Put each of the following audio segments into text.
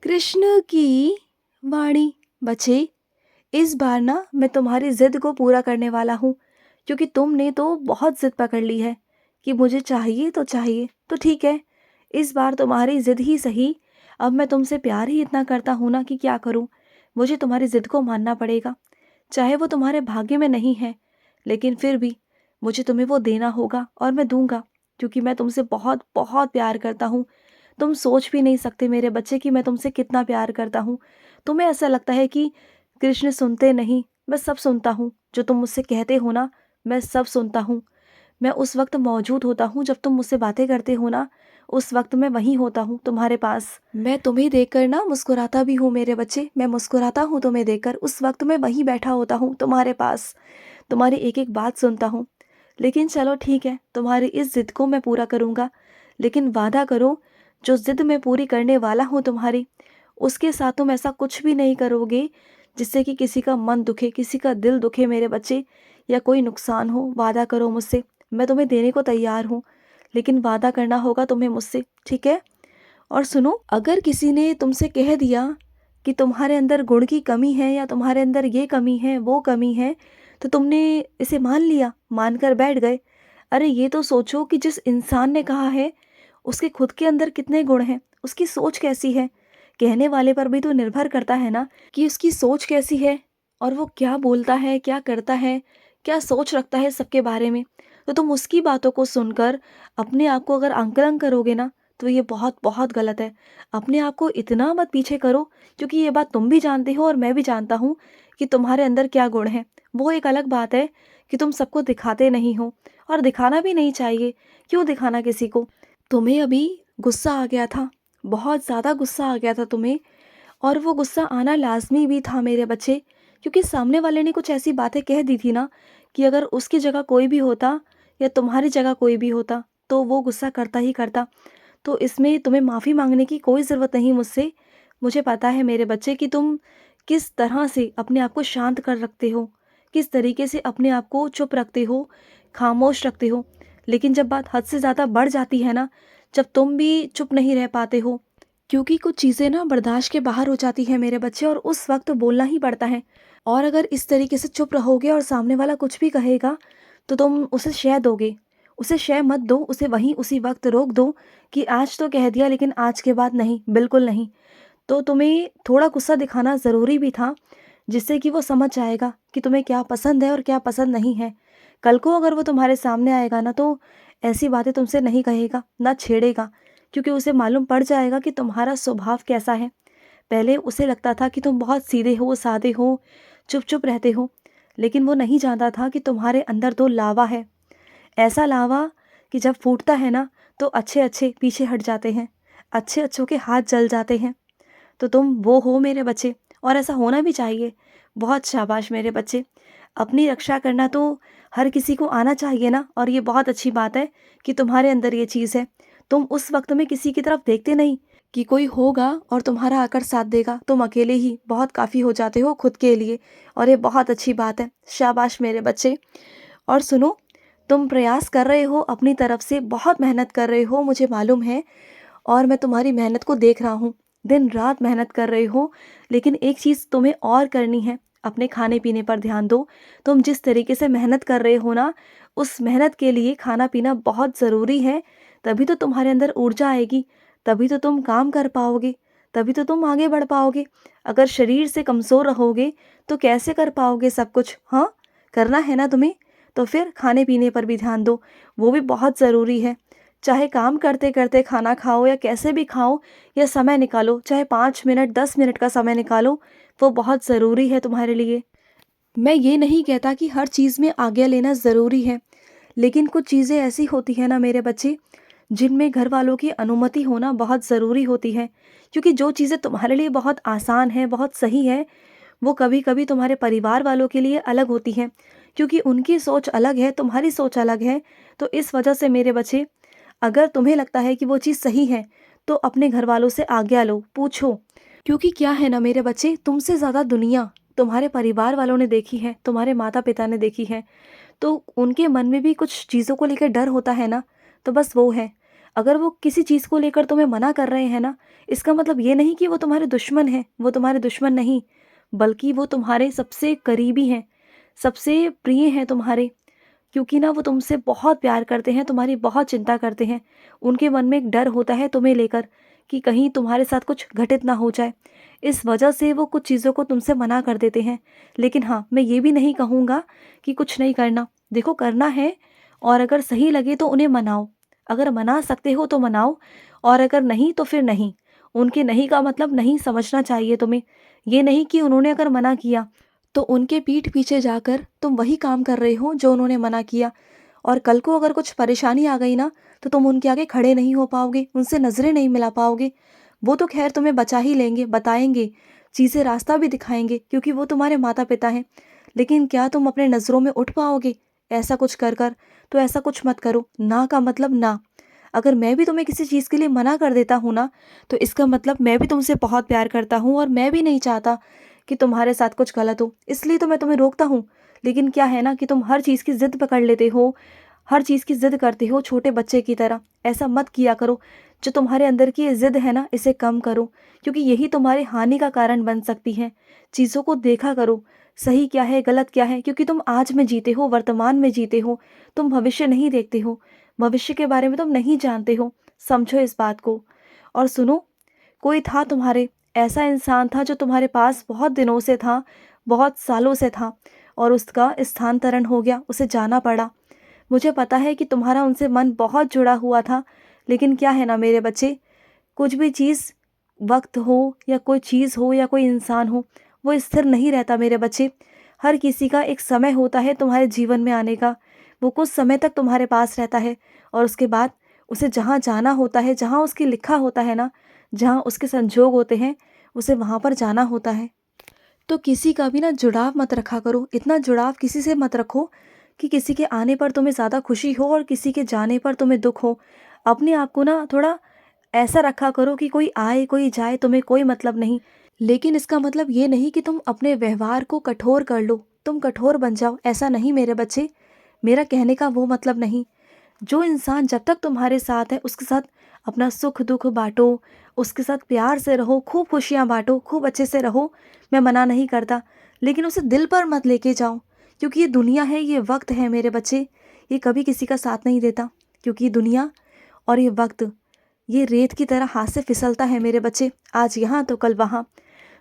कृष्ण की वाणी। बच्चे, इस बार ना मैं तुम्हारी ज़िद को पूरा करने वाला हूँ, क्योंकि तुमने तो बहुत ज़िद पकड़ ली है कि मुझे चाहिए तो चाहिए। तो ठीक है, इस बार तुम्हारी ज़िद ही सही। अब मैं तुमसे प्यार ही इतना करता हूँ ना कि क्या करूँ, मुझे तुम्हारी ज़िद को मानना पड़ेगा। चाहे वो तुम्हारे भाग्य में नहीं है, लेकिन फिर भी मुझे तुम्हें वो देना होगा और मैं दूंगा, क्योंकि मैं तुमसे बहुत बहुत प्यार करता हूँ। तुम सोच भी नहीं सकते मेरे बच्चे कि मैं तुमसे कितना प्यार करता हूँ। तुम्हें ऐसा लगता है कि कृष्ण सुनते नहीं, मैं सब सुनता हूँ। जो तुम मुझसे कहते हो ना, मैं सब सुनता हूँ। मैं उस वक्त मौजूद होता हूँ जब तुम मुझसे बातें करते हो ना, उस वक्त मैं वहीं होता हूँ तुम्हारे पास। मैं तुम्हें देखकर ना मुस्कुराता भी हूँ मेरे बच्चे, मैं मुस्कुराता हूँ तुम्हें देखकर। उस वक्त मैं वहीं बैठा होता हूँ तुम्हारे पास, तुम्हारी एक एक बात सुनता हूँ। लेकिन चलो ठीक है, तुम्हारी इस जिद को मैं पूरा करूँगा, लेकिन वादा करो जो जिद मैं पूरी करने वाला हूँ तुम्हारी, उसके साथ तुम ऐसा कुछ भी नहीं करोगे जिससे कि किसी का मन दुखे, किसी का दिल दुखे मेरे बच्चे, या कोई नुकसान हो। वादा करो मुझसे, मैं तुम्हें देने को तैयार हूँ, लेकिन वादा करना होगा तुम्हें मुझसे, ठीक है? और सुनो, अगर किसी ने तुमसे कह दिया कि तुम्हारे अंदर गुण की कमी है या तुम्हारे अंदर ये कमी है वो कमी है, तो तुमने इसे मान लिया, मानकर बैठ गए। अरे ये तो सोचो कि जिस इंसान ने कहा है उसके खुद के अंदर कितने गुण हैं, उसकी सोच कैसी है। कहने वाले पर भी तो निर्भर करता है ना कि उसकी सोच कैसी है, और वो क्या बोलता है, क्या करता है, क्या सोच रखता है सबके बारे में। तो तुम उसकी बातों को सुनकर अपने आप को अगर आंकलन करोगे ना, तो ये बहुत बहुत गलत है। अपने आप को इतना मत पीछे करो, क्योंकि ये बात तुम भी जानते हो और मैं भी जानता हूँ कि तुम्हारे अंदर क्या गुण है। वो एक अलग बात है कि तुम सबको दिखाते नहीं हो, और दिखाना भी नहीं चाहिए। क्यों दिखाना किसी को? तुम्हें अभी गुस्सा आ गया था, बहुत ज़्यादा गुस्सा आ गया था तुम्हें, और वो गुस्सा आना लाज़मी भी था मेरे बच्चे, क्योंकि सामने वाले ने कुछ ऐसी बातें कह दी थी ना कि अगर उसकी जगह कोई भी होता या तुम्हारी जगह कोई भी होता, तो वो गुस्सा करता ही करता। तो इसमें तुम्हें माफ़ी मांगने की कोई ज़रूरत नहीं मुझसे। मुझे पता है मेरे बच्चे कि तुम किस तरह से अपने आप को शांत कर रखते हो, किस तरीके से अपने आप को चुप रखते हो, खामोश रखते हो। लेकिन जब बात हद से ज़्यादा बढ़ जाती है ना, जब तुम भी चुप नहीं रह पाते हो, क्योंकि कुछ चीज़ें ना बर्दाश्त के बाहर हो जाती है मेरे बच्चे, और उस वक्त बोलना ही पड़ता है। और अगर इस तरीके से चुप रहोगे और सामने वाला कुछ भी कहेगा, तो तुम उसे शह दोगे। उसे शह मत दो, उसे वहीं उसी वक्त रोक दो कि आज तो कह दिया, लेकिन आज के बाद नहीं, बिल्कुल नहीं। तो तुम्हें थोड़ा गुस्सा दिखाना ज़रूरी भी था, जिससे कि वो समझ जाएगा कि तुम्हें क्या पसंद है और क्या पसंद नहीं है। कल को अगर वो तुम्हारे सामने आएगा ना, तो ऐसी बातें तुमसे नहीं कहेगा, ना छेड़ेगा, क्योंकि उसे मालूम पड़ जाएगा कि तुम्हारा स्वभाव कैसा है। पहले उसे लगता था कि तुम बहुत सीधे हो, सादे हो, चुप चुप रहते हो, लेकिन वो नहीं जानता था कि तुम्हारे अंदर तो लावा है। ऐसा लावा कि जब फूटता है ना, तो अच्छे अच्छे पीछे हट जाते हैं, अच्छे अच्छों के हाथ जल जाते हैं। तो तुम वो हो मेरे बच्चे, और ऐसा होना भी चाहिए। बहुत शाबाश मेरे बच्चे। अपनी रक्षा करना तो हर किसी को आना चाहिए ना, और ये बहुत अच्छी बात है कि तुम्हारे अंदर ये चीज़ है। तुम उस वक्त में किसी की तरफ देखते नहीं कि कोई होगा और तुम्हारा आकर साथ देगा। तुम अकेले ही बहुत काफ़ी हो जाते हो खुद के लिए, और ये बहुत अच्छी बात है। शाबाश मेरे बच्चे। और सुनो, तुम प्रयास कर रहे हो अपनी तरफ से, बहुत मेहनत कर रहे हो, मुझे मालूम है, और मैं तुम्हारी मेहनत को देख रहा हूँ। दिन रात मेहनत कर रहे हो, लेकिन एक चीज़ तुम्हें और करनी है, अपने खाने पीने पर ध्यान दो। तुम जिस तरीके से मेहनत कर रहे हो ना, उस मेहनत के लिए खाना पीना बहुत ज़रूरी है। तभी तो तुम्हारे अंदर ऊर्जा आएगी, तभी तो तुम काम कर पाओगे, तभी तो तुम आगे बढ़ पाओगे। अगर शरीर से कमज़ोर रहोगे तो कैसे कर पाओगे सब कुछ? हाँ, करना है ना तुम्हें, तो फिर खाने पीने पर भी ध्यान दो, वो भी बहुत ज़रूरी है। चाहे काम करते करते खाना खाओ या कैसे भी खाओ, या समय निकालो, चाहे 5 मिनट 10 मिनट का समय निकालो, वो बहुत ज़रूरी है तुम्हारे लिए। मैं ये नहीं कहता कि हर चीज़ में आज्ञा लेना ज़रूरी है, लेकिन कुछ चीज़ें ऐसी होती हैं ना मेरे बच्चे, जिनमें घर वालों की अनुमति होना बहुत ज़रूरी होती है। क्योंकि जो चीज़ें तुम्हारे लिए बहुत आसान है, बहुत सही है, वो कभी कभी तुम्हारे परिवार वालों के लिए अलग होती हैं, क्योंकि उनकी सोच अलग है, तुम्हारी सोच अलग है। तो इस वजह से मेरे बच्चे, अगर तुम्हें लगता है कि वो चीज़ सही है, तो अपने घर वालों से आज्ञा लो, पूछो। क्योंकि क्या है ना मेरे बच्चे, तुमसे ज़्यादा दुनिया तुम्हारे परिवार वालों ने देखी है, तुम्हारे माता पिता ने देखी है। तो उनके मन में भी कुछ चीज़ों को लेकर डर होता है ना, तो बस वो है। अगर वो किसी चीज़ को लेकर तुम्हें मना कर रहे हैं ना, इसका मतलब ये नहीं कि वो तुम्हारे दुश्मन हैं, वो तुम्हारे दुश्मन नहीं, बल्कि वो तुम्हारे सबसे करीबी हैं, सबसे प्रिय हैं तुम्हारे। क्योंकि ना वो तुमसे बहुत प्यार करते हैं, तुम्हारी बहुत चिंता करते हैं। उनके मन में एक डर होता है तुम्हें लेकर कि कहीं तुम्हारे साथ कुछ घटित ना हो जाए। इस वजह से वो कुछ चीज़ों को तुमसे मना कर देते हैं। लेकिन हाँ, मैं ये भी नहीं कहूँगा कि कुछ नहीं करना। देखो, करना है, और अगर सही लगे तो उन्हें मनाओ। अगर मना सकते हो तो मनाओ, और अगर नहीं तो फिर नहीं। उनके नहीं का मतलब नहीं समझना चाहिए तुम्हें। ये नहीं कि उन्होंने अगर मना किया तो उनके पीठ पीछे जाकर तुम वही काम कर रहे हो जो उन्होंने मना किया, और कल को अगर कुछ परेशानी आ गई ना, तो तुम उनके आगे खड़े नहीं हो पाओगे, उनसे नज़रें नहीं मिला पाओगे। वो तो खैर तुम्हें बचा ही लेंगे, बताएंगे, चीज़ें रास्ता भी दिखाएंगे, क्योंकि वो तुम्हारे माता पिता हैं। लेकिन क्या तुम अपने नज़रों में उठ पाओगे ऐसा कुछ कर कर? तो ऐसा कुछ मत करो। ना का मतलब ना। अगर मैं भी तुम्हें किसी चीज़ के लिए मना कर देता हूँ ना, तो इसका मतलब मैं भी तुमसे बहुत प्यार करता हूँ, और मैं भी नहीं चाहता कि तुम्हारे साथ कुछ गलत हो, इसलिए तो मैं तुम्हें रोकता हूँ। लेकिन क्या है ना कि तुम हर चीज़ की ज़िद पकड़ लेते हो, हर चीज़ की ज़िद करते हो छोटे बच्चे की तरह। ऐसा मत किया करो। जो तुम्हारे अंदर की ये ज़िद है ना, इसे कम करो, क्योंकि यही तुम्हारी हानि का कारण बन सकती है। चीज़ों को देखा करो, सही क्या है, गलत क्या है, क्योंकि तुम आज में जीते हो, वर्तमान में जीते हो। तुम भविष्य नहीं देखते हो, भविष्य के बारे में तुम नहीं जानते हो। समझो इस बात को। और सुनो, कोई था तुम्हारे, ऐसा इंसान था जो तुम्हारे पास बहुत दिनों से था, बहुत सालों से था, और उसका स्थानांतरण हो गया, उसे जाना पड़ा। मुझे पता है कि तुम्हारा उनसे मन बहुत जुड़ा हुआ था, लेकिन क्या है ना मेरे बच्चे, कुछ भी चीज़, वक्त हो या कोई चीज़ हो या कोई इंसान हो, वो स्थिर नहीं रहता मेरे बच्चे। हर किसी का एक समय होता है तुम्हारे जीवन में आने का। वो कुछ समय तक तुम्हारे पास रहता है, और उसके बाद उसे जहाँ जाना होता है, जहाँ उसकी लिखा होता है ना, जहाँ उसके संजोग होते हैं, उसे वहाँ पर जाना होता है। तो किसी का भी ना जुड़ाव मत रखा करो, इतना जुड़ाव किसी से मत रखो कि किसी के आने पर तुम्हें ज़्यादा खुशी हो और किसी के जाने पर तुम्हें दुख हो। अपने आप को ना थोड़ा ऐसा रखा करो कि कोई आए कोई जाए, तुम्हें कोई मतलब नहीं। लेकिन इसका मतलब ये नहीं कि तुम अपने व्यवहार को कठोर कर लो, तुम कठोर बन जाओ, ऐसा नहीं मेरे बच्चे। मेरा कहने का वो मतलब नहीं। जो इंसान जब तक तुम्हारे साथ है, उसके साथ अपना सुख दुख बांटो, उसके साथ प्यार से रहो, खूब खुशियाँ बांटो, खूब अच्छे से रहो। मैं मना नहीं करता, लेकिन उसे दिल पर मत लेके जाओ, क्योंकि ये दुनिया है, ये वक्त है मेरे बच्चे, ये कभी किसी का साथ नहीं देता। क्योंकि दुनिया और ये वक्त, ये रेत की तरह हाथ से फिसलता है मेरे बच्चे, आज यहाँ तो कल वहाँ।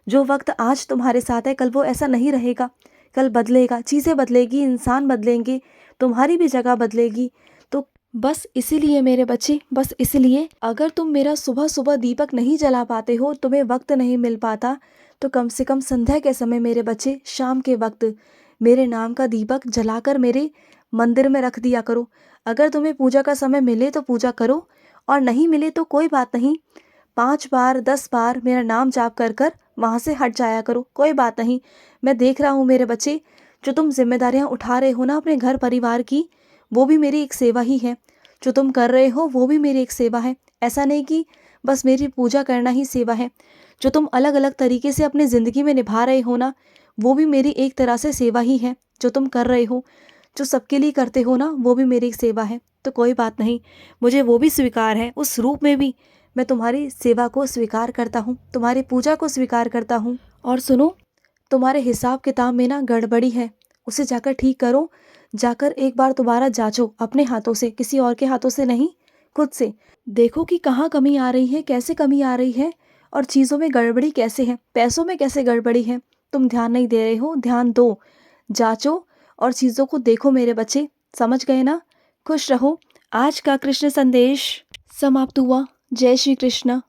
जो वक्त आज तुम्हारे साथ है, कल वो ऐसा नहीं रहेगा। कल बदलेगा, चीज़ें बदलेगी, इंसान बदलेंगे, तुम्हारी भी जगह बदलेगी। तो बस इसीलिए मेरे बच्चे, बस इसलिए अगर तुम मेरा सुबह सुबह दीपक नहीं जला पाते हो, तुम्हें वक्त नहीं मिल पाता, तो कम से कम संध्या के समय मेरे बच्चे, शाम के वक्त मेरे नाम का दीपक जलाकर मेरे मंदिर में रख दिया करो। अगर तुम्हें पूजा का समय मिले तो पूजा करो, और नहीं मिले तो कोई बात नहीं। 5 बार 10 बार मेरा नाम जाप कर कर वहाँ से हट जाया करो, कोई बात नहीं। मैं देख रहा हूँ मेरे बच्चे, जो तुम जिम्मेदारियाँ उठा रहे हो ना अपने घर परिवार की, वो भी मेरी एक सेवा ही है। जो तुम कर रहे हो वो भी मेरी एक सेवा है। ऐसा नहीं कि बस मेरी पूजा करना ही सेवा है। जो तुम अलग अलग तरीके से अपनी ज़िंदगी में निभा रहे हो ना, वो भी मेरी एक तरह से सेवा ही है। जो तुम कर रहे हो, जो सबके लिए करते हो ना, वो भी मेरी एक सेवा है। तो कोई बात नहीं, मुझे वो भी स्वीकार है, उस रूप में भी मैं तुम्हारी सेवा को स्वीकार करता हूँ, तुम्हारी पूजा को स्वीकार करता हूँ। और सुनो, तुम्हारे हिसाब किताब में ना गड़बड़ी है, उसे जाकर ठीक करो। जाकर एक बार दोबारा जांचो अपने हाथों से, किसी और के हाथों से नहीं, खुद से। देखो कि कहाँ कमी आ रही है, कैसे कमी आ रही है, और चीज़ों में गड़बड़ी कैसे है, पैसों में कैसे गड़बड़ी है। तुम ध्यान नहीं दे रहे हो, ध्यान दो, जांचो और चीज़ों को देखो मेरे बच्चे। समझ गए ना? खुश रहो। आज का कृष्ण संदेश समाप्त हुआ। जय श्री कृष्ण।